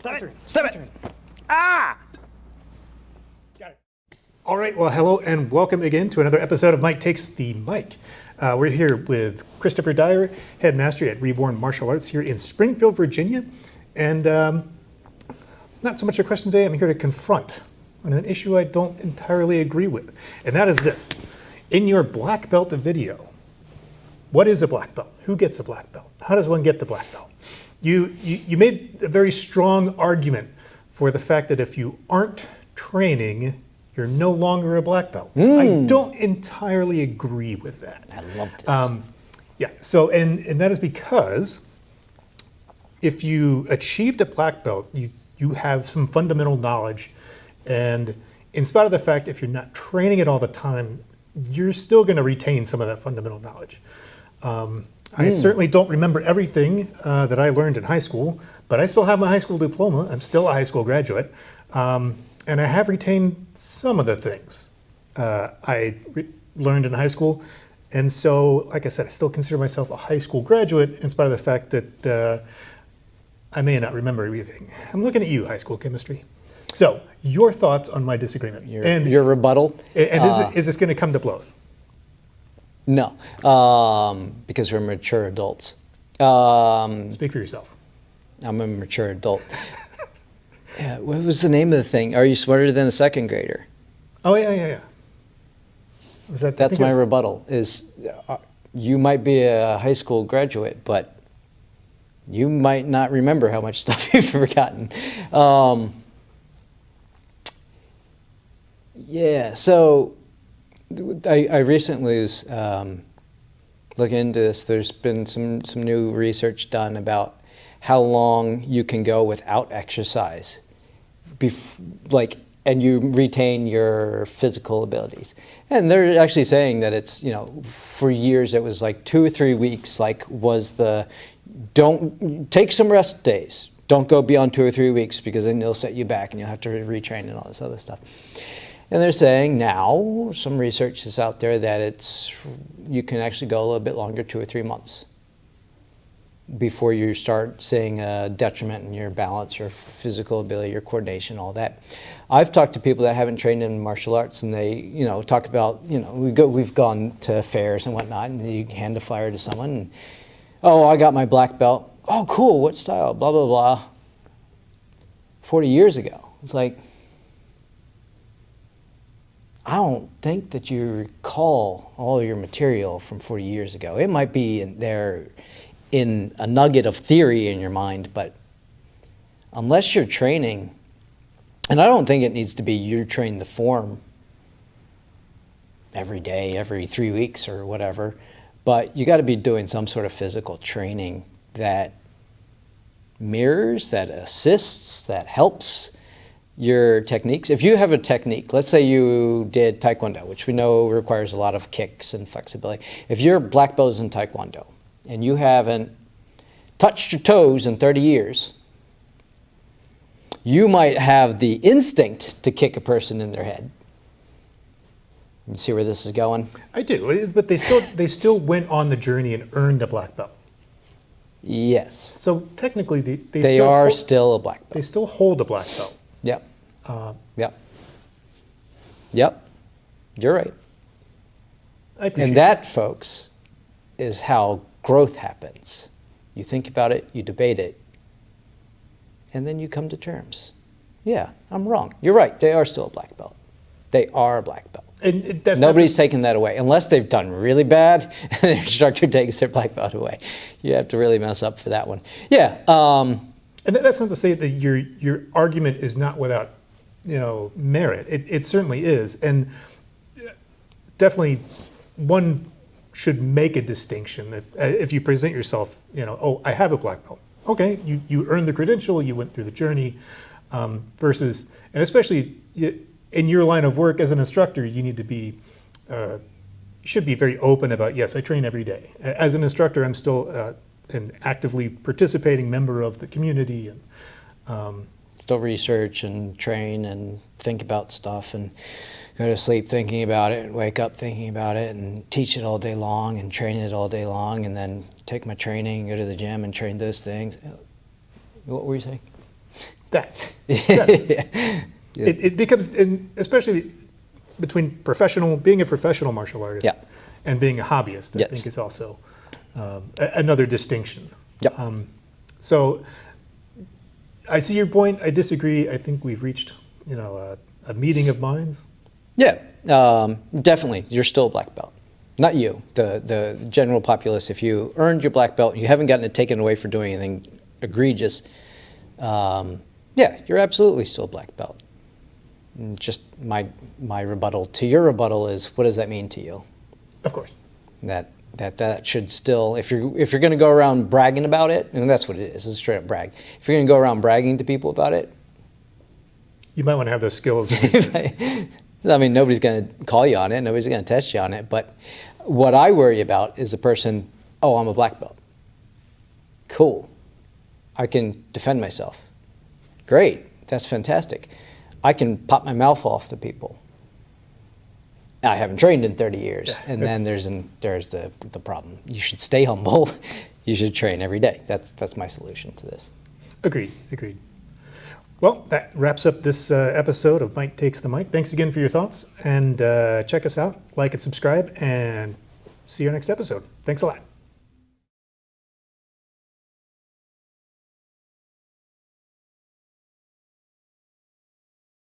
Stop it! Ah! Got it. All right, well, hello and welcome again to another episode of Mike Takes the Mic. We're here with Christopher Dyer, headmaster at Reborn Martial Arts here in Springfield, Virginia. And not so much a question today, I'm here to confront on an issue I don't entirely agree with. And that is this. In your black belt video, what is a black belt? Who gets a black belt? How does one get the black belt? You made a very strong argument for the fact that if you aren't training, you're no longer a black belt. I don't entirely agree with that. I love this. Yeah, so, and that is because if you achieved a black belt, you have some fundamental knowledge, and in spite of the fact if you're not training it all the time, you're still gonna retain some of that fundamental knowledge. I certainly don't remember everything that I learned in high school, but I still have my high school diploma. I'm still a high school graduate. And I have retained some of the things I learned in high school. And so, like I said, I still consider myself a high school graduate in spite of the fact that I may not remember everything. I'm looking at you, high school chemistry. So, your thoughts on my disagreement? Your rebuttal? And is this going to come to blows? No, because we're mature adults. Speak for yourself. I'm a mature adult. Yeah, what was the name of the thing? Are you smarter than a second grader? Oh, yeah. Was that, That's my rebuttal, is you might be a high school graduate, but you might not remember how much stuff you've forgotten. Yeah, so I recently was looking into this. There's been some new research done about how long you can go without exercise, and you retain your physical abilities. And they're actually saying that it's, for years it was like 2 or 3 weeks, don't take some rest days. Don't go beyond 2 or 3 weeks, because then they'll set you back and you'll have to retrain and all this other stuff. And they're saying now, some research is out there that you can actually go a little bit longer, 2 or 3 months, before you start seeing a detriment in your balance, your physical ability, your coordination, all that. I've talked to people that haven't trained in martial arts, and they, talk about, we've gone to fairs and whatnot, and you hand a flyer to someone, and, oh, I got my black belt. Oh, cool, what style? Blah, blah, blah. 40 years ago. It's like, I don't think that you recall all your material from 40 years ago. It might be in a nugget of theory in your mind, but unless you're training, and I don't think it needs to be you train the form every day, every 3 weeks or whatever, but you got to be doing some sort of physical training that mirrors, that assists, that helps your techniques. If you have a technique, let's say you did Taekwondo, which we know requires a lot of kicks and flexibility. If you're black belt in Taekwondo and you haven't touched your toes in 30 years, you might have the instinct to kick a person in their head. You see where this is going? I do, but they still went on the journey and earned a black belt. Yes. So technically, they are still a black belt. They still hold a black belt. Yep. Yep. You're right. And that, folks, is how growth happens. You think about it, you debate it, and then you come to terms. Yeah, I'm wrong. You're right. They are still a black belt. They are a black belt. And that's nobody's taking that away, unless they've done really bad and their instructor takes their black belt away. You have to really mess up for that one. Yeah. And that's not to say that your argument is not without, merit. It certainly is, and definitely one should make a distinction if you present yourself. Oh, I have a black belt. Okay, you earned the credential, you went through the journey, versus, and especially in your line of work as an instructor, you need to be. You should be very open about, yes, I train every day. As an instructor, I'm still an actively participating member of the community, and still research and train and think about stuff and go to sleep thinking about it and wake up thinking about it and teach it all day long and train it all day long and then take my training, go to the gym and train those things. What were you saying? that. Yeah. It becomes, especially between being a professional martial artist Yeah. and being a hobbyist, I Yes. think is also another distinction. Yep. So I see your point. I disagree. I think we've reached, a meeting of minds. Yeah, definitely. You're still a black belt. Not you, the general populace. If you earned your black belt, you haven't gotten it taken away for doing anything egregious, yeah, you're absolutely still a black belt. And just my rebuttal to your rebuttal is, what does that mean to you? Of course. That should still, if you're going to go around bragging about it, and that's what it is, it's a straight up brag. If you're going to go around bragging to people about it, You might want to have those skills. I mean, nobody's going to call you on it, nobody's going to test you on it, but what I worry about is the person, oh, I'm a black belt. Cool. I can defend myself. Great, that's fantastic. I can pop my mouth off to people. I haven't trained in 30 years, Yeah, and then there's the problem. You should stay humble. You should train every day. That's my solution to this. Agreed. Well, that wraps up this episode of Mike Takes the Mic. Thanks again for your thoughts, and check us out, like and subscribe, and see you next episode. Thanks a lot.